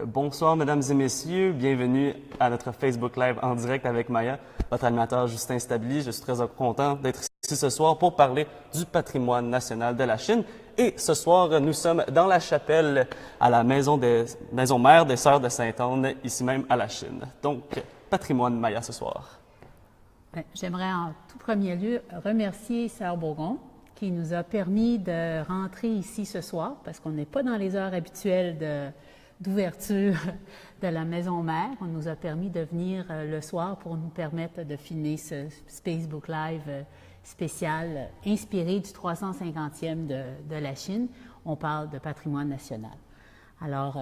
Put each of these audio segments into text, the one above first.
Bonsoir, mesdames et messieurs. Bienvenue à notre Facebook Live en direct avec Maya, votre animateur Justin Stabili. Je suis très content d'être ici ce soir pour parler du patrimoine national de la Chine. Et ce soir, nous sommes dans la chapelle à la maison mère des Sœurs de Sainte-Anne, ici même à la Chine. Donc, patrimoine Maya ce soir. J'aimerais en tout premier lieu remercier Sœur Bourgon qui nous a permis de rentrer ici ce soir parce qu'on n'est pas dans les heures habituelles d'ouverture de la maison mère. On nous a permis de venir le soir pour nous permettre de filmer ce Facebook Live spécial inspiré du 350e de la Chine. On parle de patrimoine national. Alors,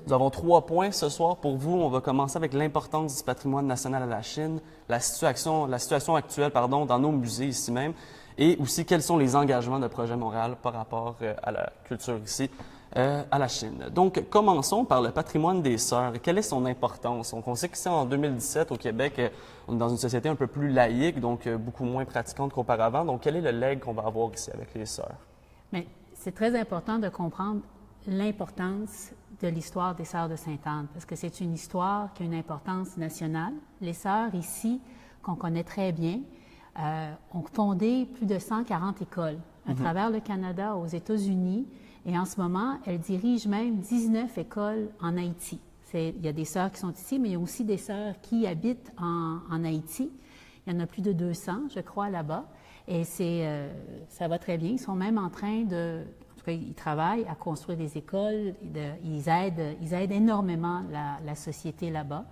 nous avons 3 points ce soir pour vous. On va commencer avec l'importance du patrimoine national à la Chine, la situation actuelle dans nos musées ici même, et aussi quels sont les engagements de Projet Montréal par rapport à la culture ici à la Chine. Donc, commençons par le patrimoine des Sœurs. Quelle est son importance? On sait qu'ici, en 2017, au Québec, on est dans une société un peu plus laïque, donc beaucoup moins pratiquante qu'auparavant. Donc, quel est le legs qu'on va avoir ici avec les Sœurs? Bien, c'est très important de comprendre l'importance de l'histoire des Sœurs de Sainte-Anne, parce que c'est une histoire qui a une importance nationale. Les Sœurs ici, qu'on connaît très bien, ont fondé plus de 140 écoles à travers le Canada, aux États-Unis, et en ce moment, elles dirigent même 19 écoles en Haïti. Il y a des sœurs qui sont ici, mais il y a aussi des sœurs qui habitent en Haïti. Il y en a plus de 200, je crois, là-bas, et ça va très bien. Ils sont même en train en tout cas, ils travaillent à construire des écoles, ils aident énormément la société là-bas.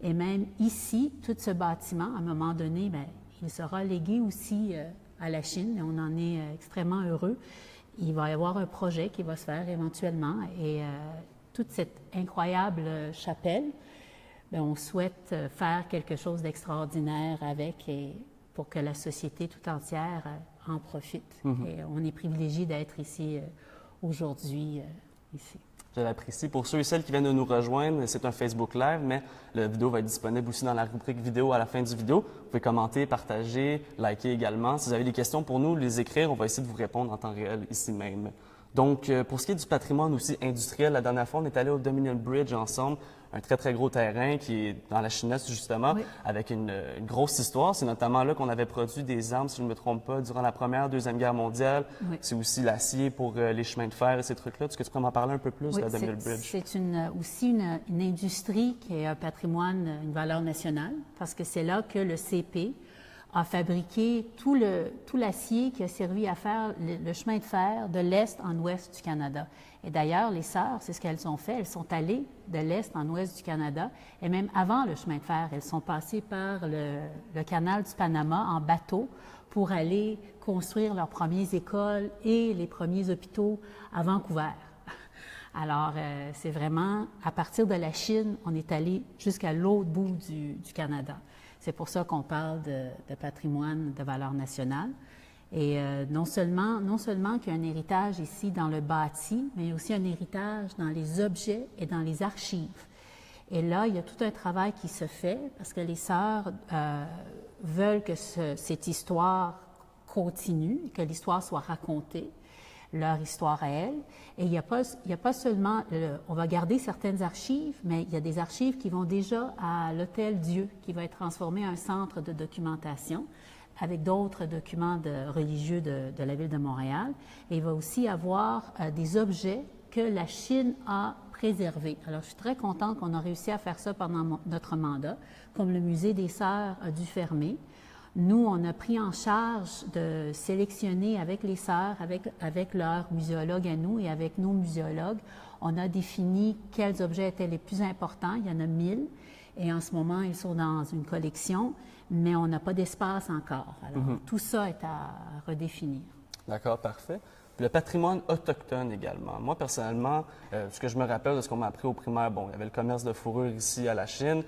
Et même ici, tout ce bâtiment, à un moment donné, bien, il sera légué aussi à la Chine, et on en est extrêmement heureux. Il va y avoir un projet qui va se faire éventuellement, et toute cette incroyable chapelle, bien, on souhaite faire quelque chose d'extraordinaire avec, et pour que la société tout entière en profite. Et on est privilégié d'être ici aujourd'hui, ici. Je l'apprécie. Pour ceux et celles qui viennent de nous rejoindre, c'est un Facebook Live, mais la vidéo va être disponible aussi dans la rubrique vidéo à la fin du vidéo. Vous pouvez commenter, partager, liker également. Si vous avez des questions pour nous, les écrire, on va essayer de vous répondre en temps réel ici même. Donc, pour ce qui est du patrimoine aussi industriel, la dernière fois, on est allé au Dominion Bridge ensemble, un très, très gros terrain qui est dans la Chinesse, justement, oui, avec une grosse histoire. C'est notamment là qu'on avait produit des armes, si je ne me trompe pas, durant la Première, Deuxième Guerre mondiale. Oui. C'est aussi l'acier pour les chemins de fer et ces trucs-là. Est-ce que tu peux m'en parler un peu plus de la Dominion Bridge? C'est aussi une industrie qui est un patrimoine, une valeur nationale, parce que c'est là que le CP a fabriqué tout l'acier qui a servi à faire le chemin de fer de l'Est en Ouest du Canada. Et d'ailleurs, les sœurs, c'est ce qu'elles ont fait. Elles sont allées de l'Est en Ouest du Canada, et même avant le chemin de fer, elles sont passées par le canal du Panama en bateau pour aller construire leurs premières écoles et les premiers hôpitaux à Vancouver. Alors, c'est vraiment, à partir de la Chine, on est allé jusqu'à l'autre bout du Canada. C'est pour ça qu'on parle de patrimoine de valeur nationale. Et non seulement qu'il y a un héritage ici dans le bâti, mais il y a aussi un héritage dans les objets et dans les archives. Et là, il y a tout un travail qui se fait parce que les sœurs veulent que cette histoire continue, que l'histoire soit racontée, leur histoire à elles. Et il n'y a pas seulement, on va garder certaines archives, mais il y a des archives qui vont déjà à l'Hôtel Dieu, qui va être transformé en un centre de documentation avec d'autres documents religieux de la ville de Montréal. Et il va aussi avoir des objets que la Chine a préservés. Alors, je suis très contente qu'on a réussi à faire ça pendant notre mandat, comme le Musée des Sœurs a dû fermer. Nous, on a pris en charge de sélectionner avec les sœurs, avec leurs muséologues à nous et avec nos muséologues, on a défini quels objets étaient les plus importants. Il y en a 1000 et en ce moment, ils sont dans une collection, mais on n'a pas d'espace encore. Alors, tout ça est à redéfinir. D'accord, parfait. Puis le patrimoine autochtone également. Moi, personnellement, ce que je me rappelle de ce qu'on m'a appris au primaire, bon, il y avait le commerce de fourrure ici à la Chine.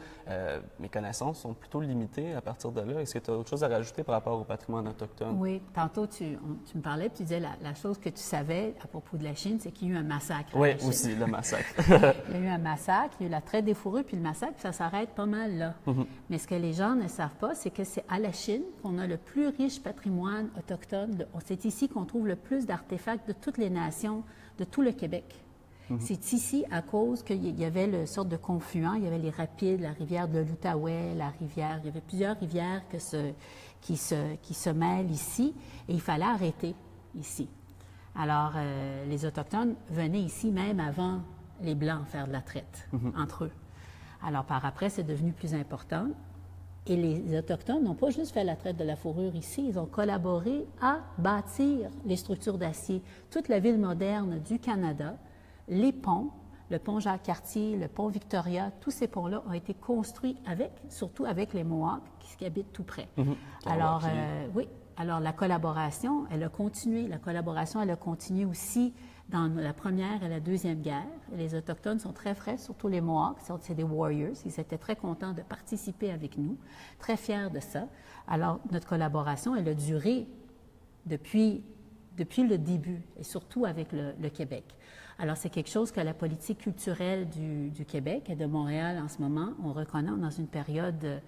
Mes connaissances sont plutôt limitées à partir de là. Est-ce que tu as autre chose à rajouter par rapport au patrimoine autochtone? Oui, tantôt, tu me parlais, puis tu disais la chose que tu savais à propos de la Chine, c'est qu'il y a eu un massacre. Oui, aussi, le massacre. Il y a eu un massacre, il y a eu la traite des fourrures, puis le massacre, puis ça s'arrête pas mal là. Mais ce que les gens ne savent pas, c'est que c'est à la Chine qu'on a le plus riche patrimoine autochtone. C'est ici qu'on trouve le plus d'artefacts de toutes les nations, de tout le Québec. C'est ici à cause qu'il y avait une sorte de confluent, il y avait les rapides, la rivière de l'Outaouais, il y avait plusieurs rivières qui se mêlent ici, et il fallait arrêter ici. Alors, les Autochtones venaient ici même avant les Blancs faire de la traite entre eux. Alors, par après, c'est devenu plus important. Et les Autochtones n'ont pas juste fait la traite de la fourrure ici, ils ont collaboré à bâtir les structures d'acier. Toute la ville moderne du Canada, les ponts, le pont Jacques-Cartier, le pont Victoria, tous ces ponts-là ont été construits surtout avec les Mohawks qui habitent tout près. Alors, oui, alors la collaboration, elle a continué. La collaboration, elle a continué aussi dans la Première et la Deuxième Guerre. Les Autochtones sont très frais, surtout les Mohawks, c'est des warriors. Ils étaient très contents de participer avec nous, très fiers de ça. Alors, notre collaboration, elle a duré depuis le début, et surtout avec le Québec. Alors, c'est quelque chose que la politique culturelle du Québec et de Montréal en ce moment, on reconnaît dans une période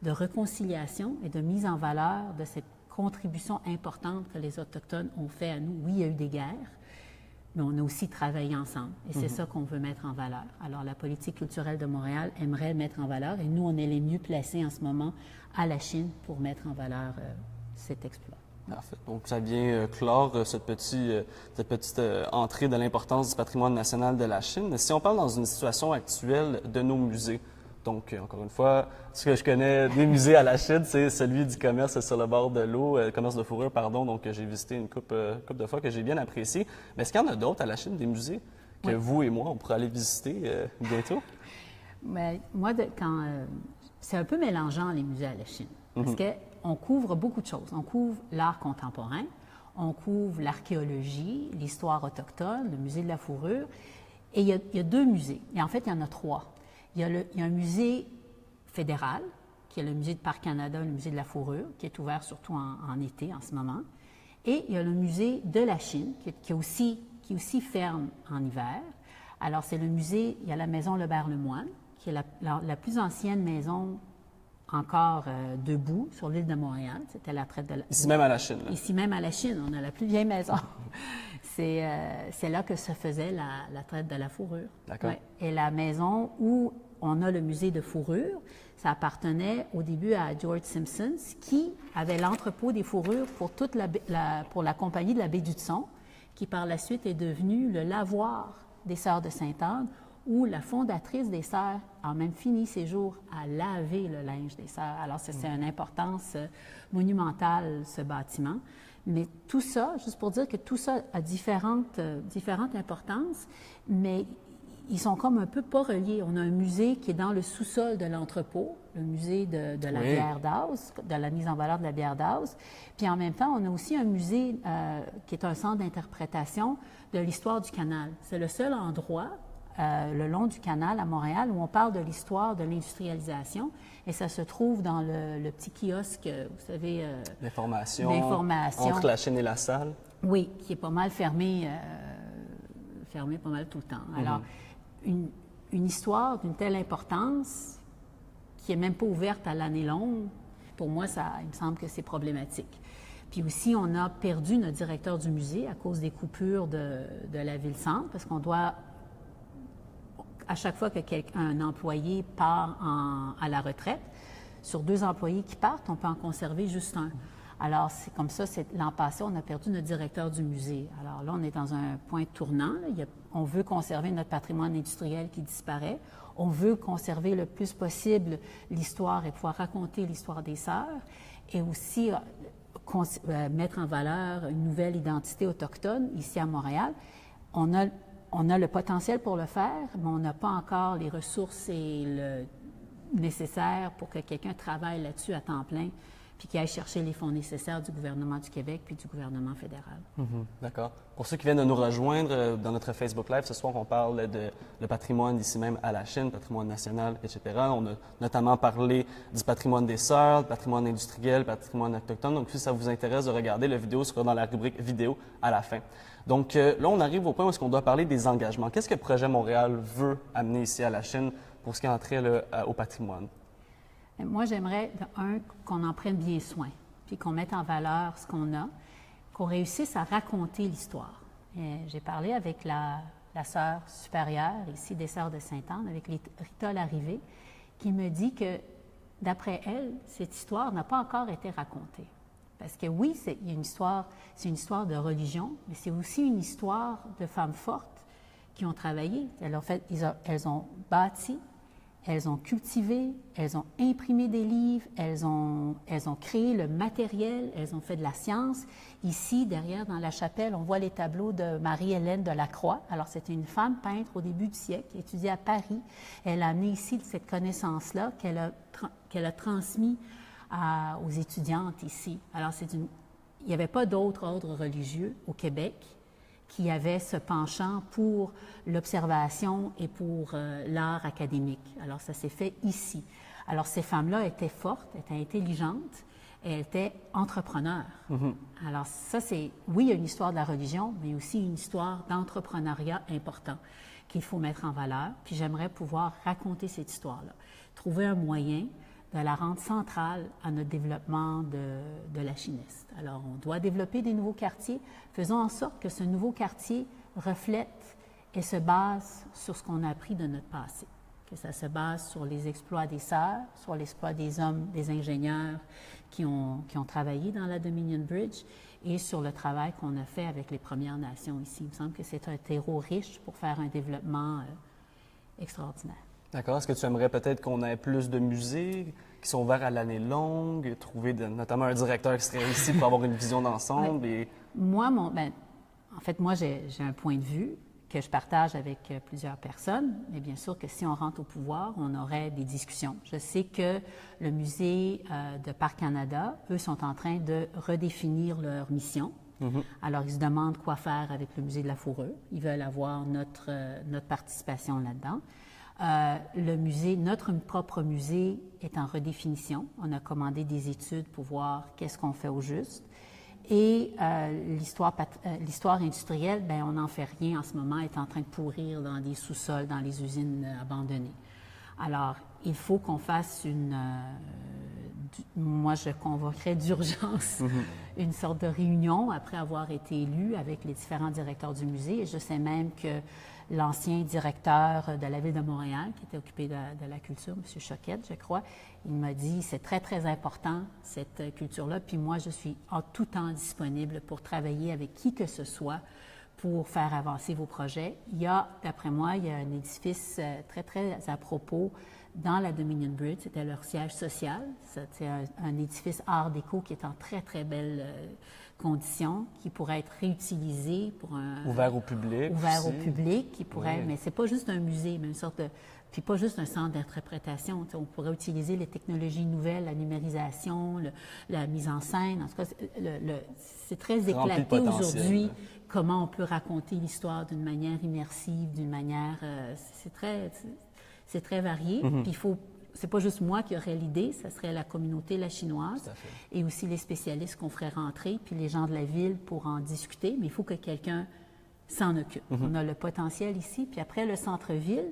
de réconciliation et de mise en valeur de cette contribution importante que les Autochtones ont fait à nous. Oui, il y a eu des guerres, mais on a aussi travaillé ensemble. Et c'est ça qu'on veut mettre en valeur. Alors, la politique culturelle de Montréal aimerait mettre en valeur, et nous, on est les mieux placés en ce moment à la Chine pour mettre en valeur cet exploit. Parfait. Donc, ça vient clore cette petite entrée de l'importance du patrimoine national de la Chine. Si on parle dans une situation actuelle de nos musées, donc, encore une fois, ce que je connais des musées à la Chine, c'est celui du commerce sur le bord de l'eau, commerce de fourrure, pardon. Donc, j'ai visité une couple de fois que j'ai bien apprécié. Mais est-ce qu'il y en a d'autres à la Chine, des musées, que vous et moi, on pourrait aller visiter bientôt? Mais moi, c'est un peu mélangeant, les musées à la Chine. Parce qu'on couvre beaucoup de choses. On couvre l'art contemporain, on couvre l'archéologie, l'histoire autochtone, le musée de la fourrure. Et il y a deux musées. Et en fait, il y en a trois. Il y a un musée fédéral, qui est le musée de Parc Canada, le musée de la fourrure, qui est ouvert surtout en été en ce moment. Et il y a le musée de la Chine, qui aussi ferme en hiver. Alors, c'est le musée, il y a la maison Lebert-Lemoine, qui est la plus ancienne maison encore debout sur l'île de Montréal. C'était la traite de la... Ici même à la Chine. Là. Ici même à la Chine, on a la plus vieille maison. C'est là que se faisait la traite de la fourrure. D'accord. Ouais. Et la maison où on a le musée de fourrure, ça appartenait au début à George Simpson, qui avait l'entrepôt des fourrures pour pour la compagnie de la baie d'Hudson, qui par la suite est devenue le lavoir des Sœurs de Sainte-Anne, où la fondatrice des Sœurs a même fini ses jours à laver le linge des Sœurs. Alors, c'est une importance monumentale, ce bâtiment. Mais tout ça, juste pour dire que tout ça a différentes importances, mais ils sont comme un peu pas reliés. On a un musée qui est dans le sous-sol de l'entrepôt, le musée de la bière d'Aus, de la mise en valeur de la bière d'Aus. Puis en même temps, on a aussi un musée qui est un centre d'interprétation de l'histoire du canal. C'est le seul endroit le long du canal à Montréal où on parle de l'histoire de l'industrialisation. Et ça se trouve dans le petit kiosque, vous savez... L'information entre la Chine et la salle. Oui, qui est pas mal fermé pas mal tout le temps. Alors, une histoire d'une telle importance qui n'est même pas ouverte à l'année longue, pour moi, il me semble que c'est problématique. Puis aussi, on a perdu notre directeur du musée à cause des coupures de la ville-centre, parce qu'on doit, à chaque fois qu'un employé part à la retraite, sur 2 employés qui partent, on peut en conserver juste un. Alors, c'est comme ça, l'an passé, on a perdu notre directeur du musée. Alors là, on est dans un point tournant. On veut conserver notre patrimoine industriel qui disparaît. On veut conserver le plus possible l'histoire et pouvoir raconter l'histoire des Sœurs et aussi mettre en valeur une nouvelle identité autochtone ici à Montréal. On a le potentiel pour le faire, mais on n'a pas encore les ressources et le nécessaire pour que quelqu'un travaille là-dessus à temps plein puis qui aille chercher les fonds nécessaires du gouvernement du Québec puis du gouvernement fédéral. D'accord. Pour ceux qui viennent de nous rejoindre dans notre Facebook Live, ce soir, on parle de le patrimoine ici même à la Chine, patrimoine national, etc. On a notamment parlé du patrimoine des Sœurs, du patrimoine industriel, patrimoine autochtone. Donc, si ça vous intéresse de regarder, la vidéo sera dans la rubrique vidéo à la fin. Donc, là, on arrive au point où est-ce qu'on doit parler des engagements. Qu'est-ce que Projet Montréal veut amener ici à la Chine pour ce qui est trait au patrimoine? Moi, j'aimerais, qu'on en prenne bien soin, puis qu'on mette en valeur ce qu'on a, qu'on réussisse à raconter l'histoire. J'ai parlé avec la la sœur supérieure, ici des Sœurs de Sainte-Anne, avec Rita Larrivée, qui me dit que, d'après elle, cette histoire n'a pas encore été racontée. Parce que oui, c'est une histoire de religion, mais c'est aussi une histoire de femmes fortes qui ont travaillé. Elles ont bâti, elles ont cultivé, elles ont imprimé des livres, elles ont créé le matériel, elles ont fait de la science. Ici, derrière, dans la chapelle, on voit les tableaux de Marie-Hélène de la Croix. Alors, c'était une femme peintre au début du siècle, qui étudiait à Paris. Elle a amené ici cette connaissance-là qu'elle a transmise aux étudiantes ici. Alors, il n'y avait pas d'autre ordre religieux au Québec qui avait ce penchant pour l'observation et pour l'art académique. Alors, ça s'est fait ici. Alors, ces femmes-là étaient fortes, étaient intelligentes et elles étaient entrepreneurs. Alors, ça, oui, il y a une histoire de la religion, mais aussi une histoire d'entrepreneuriat important qu'il faut mettre en valeur. Puis, j'aimerais pouvoir raconter cette histoire-là, trouver un moyen de la rendre centrale à notre développement de la Chineste. Alors, on doit développer des nouveaux quartiers. Faisons en sorte que ce nouveau quartier reflète et se base sur ce qu'on a appris de notre passé, que ça se base sur les exploits des sœurs, sur l'exploit des hommes, des ingénieurs qui ont travaillé dans la Dominion Bridge et sur le travail qu'on a fait avec les Premières Nations ici. Il me semble que c'est un terreau riche pour faire un développement extraordinaire. D'accord. Est-ce que tu aimerais peut-être qu'on ait plus de musées qui sont ouverts à l'année longue, trouver notamment un directeur qui serait ici pour avoir une vision d'ensemble? Oui. Et... Moi, j'ai un point de vue que je partage avec plusieurs personnes, mais bien sûr que si on rentre au pouvoir, on aurait des discussions. Je sais que le musée de Parc Canada, eux, sont en train de redéfinir leur mission. Alors, ils se demandent quoi faire avec le musée de la Fourrure. Ils veulent avoir notre participation là-dedans. Le musée, notre propre musée est en redéfinition. On a commandé des études pour voir qu'est-ce qu'on fait au juste. Et l'histoire industrielle, bien, on n'en fait rien en ce moment, est en train de pourrir dans des sous-sols, dans les usines abandonnées. Alors, il faut qu'on fasse moi, je convoquerais d'urgence une sorte de réunion après avoir été élu avec les différents directeurs du musée. Et je sais même que l'ancien directeur de la Ville de Montréal, qui était occupé de la culture, M. Choquette, je crois, il m'a dit, c'est très, très important, cette culture-là. Puis moi, je suis en tout temps disponible pour travailler avec qui que ce soit pour faire avancer vos projets. D'après moi, il y a un édifice très, très à propos dans la Dominion Bridge. C'était leur siège social. C'est un édifice art déco qui est en très, très belle condition, qui pourrait être réutilisé pour ouvert au public. Ouvert au public, qui pourrait... Oui. Mais c'est pas juste un musée, mais une sorte de... Puis pas juste un centre d'interprétation. On pourrait utiliser les technologies nouvelles, la numérisation, la mise en scène. En tout cas, c'est très éclaté aujourd'hui comment on peut raconter l'histoire d'une manière immersive, d'une manière... c'est très varié. Puis c'est pas juste moi qui aurais l'idée, ça serait la communauté la chinoise et aussi les spécialistes qu'on ferait rentrer, puis les gens de la ville pour en discuter, mais il faut que quelqu'un s'en occupe. On a le potentiel ici, puis après le centre-ville,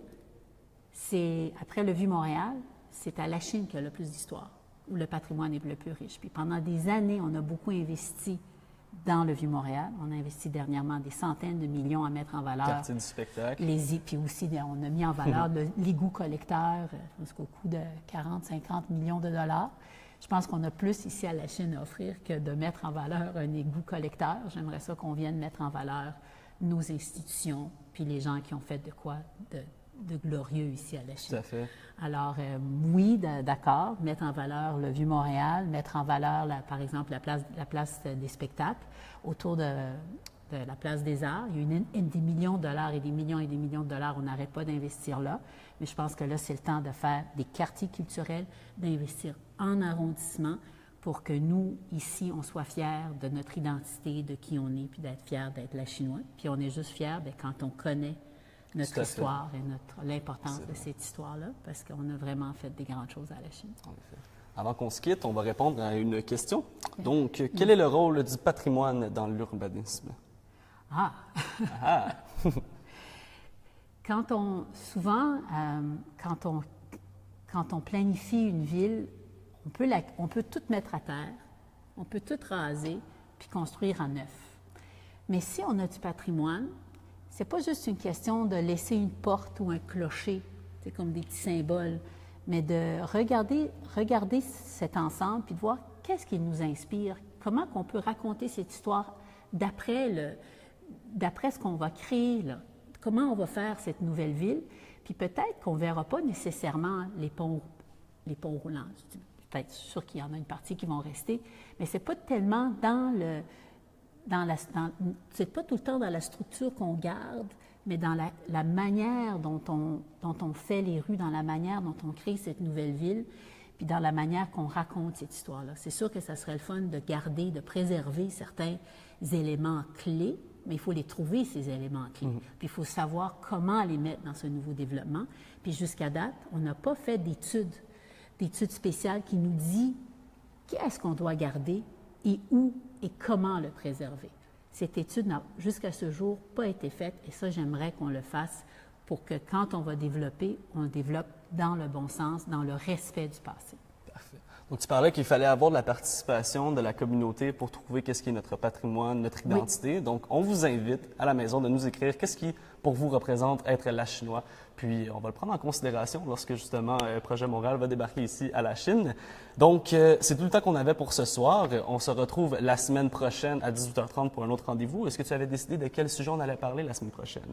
après le Vieux-Montréal, c'est à Lachine qu'il y a le plus d'histoire, où le patrimoine est le plus riche. Puis pendant des années, on a beaucoup investi dans le Vieux-Montréal. On a investi dernièrement des centaines de millions à mettre en valeur. Quartier du spectacle. Puis aussi, on a mis en valeur l'égout collecteur jusqu'au coût de 40-50 millions de dollars. Je pense qu'on a plus ici à la Chine à offrir que de mettre en valeur un égout collecteur. J'aimerais ça qu'on vienne mettre en valeur nos institutions, puis les gens qui ont fait de quoi de glorieux ici à la Chine. Tout à fait. Alors, oui, d'accord, mettre en valeur le Vieux-Montréal, mettre en valeur, par exemple, la place des spectacles autour de la place des Arts. Il y a des millions de dollars et des millions de dollars. On n'arrête pas d'investir là. Mais je pense que là, c'est le temps de faire des quartiers culturels, d'investir en arrondissement pour que nous, ici, on soit fiers de notre identité, de qui on est, puis d'être fiers d'être la Chinois. Puis on est juste fiers quand on connaît notre histoire et l'importance de cette histoire-là, parce qu'on a vraiment fait des grandes choses à la Chine. En effet. Avant qu'on se quitte, on va répondre à une question. Donc, quel est le rôle du patrimoine dans l'urbanisme? Quand on planifie une ville, on peut tout mettre à terre, on peut tout raser, puis construire en neuf. Mais si on a du patrimoine, c'est pas juste une question de laisser une porte ou un clocher, c'est comme des petits symboles, mais de regarder cet ensemble puis de voir qu'est-ce qui nous inspire, comment on peut raconter cette histoire d'après ce qu'on va créer, là. Comment on va faire cette nouvelle ville, puis peut-être qu'on ne verra pas nécessairement les ponts roulants. Peut-être sûr qu'il y en a une partie qui vont rester, mais c'est pas tellement c'est pas tout le temps dans la structure qu'on garde, mais dans la manière dont on fait les rues, dans la manière dont on crée cette nouvelle ville, puis dans la manière qu'on raconte cette histoire-là. C'est sûr que ça serait le fun de garder, de préserver certains éléments clés, mais il faut les trouver, ces éléments clés. Puis il faut savoir comment les mettre dans ce nouveau développement. Puis jusqu'à date, on n'a pas fait d'études spéciales qui nous disent qu'est-ce qu'on doit garder et où et comment le préserver. Cette étude n'a jusqu'à ce jour pas été faite et ça, j'aimerais qu'on le fasse pour que quand on va développer, on le développe dans le bon sens, dans le respect du passé. Parfait. Donc, tu parlais qu'il fallait avoir de la participation de la communauté pour trouver qu'est-ce qui est notre patrimoine, notre identité. Oui. Donc, on vous invite à la maison de nous écrire qu'est-ce qui, pour vous, représente être Lachinois. Puis, on va le prendre en considération lorsque, justement, Projet Montréal va débarquer ici à la Chine. Donc, c'est tout le temps qu'on avait pour ce soir. On se retrouve la semaine prochaine à 18h30 pour un autre rendez-vous. Est-ce que tu avais décidé de quel sujet on allait parler la semaine prochaine?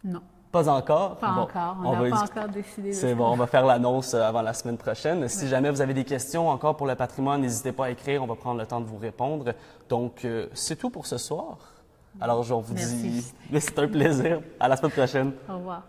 Non. Pas encore? Pas encore. On n'a pas encore décidé. C'est bon, on va faire l'annonce avant la semaine prochaine. Si jamais vous avez des questions encore pour le patrimoine, n'hésitez pas à écrire. On va prendre le temps de vous répondre. Donc, c'est tout pour ce soir. Alors, je vous dis, c'est un plaisir. À la semaine prochaine. Au revoir.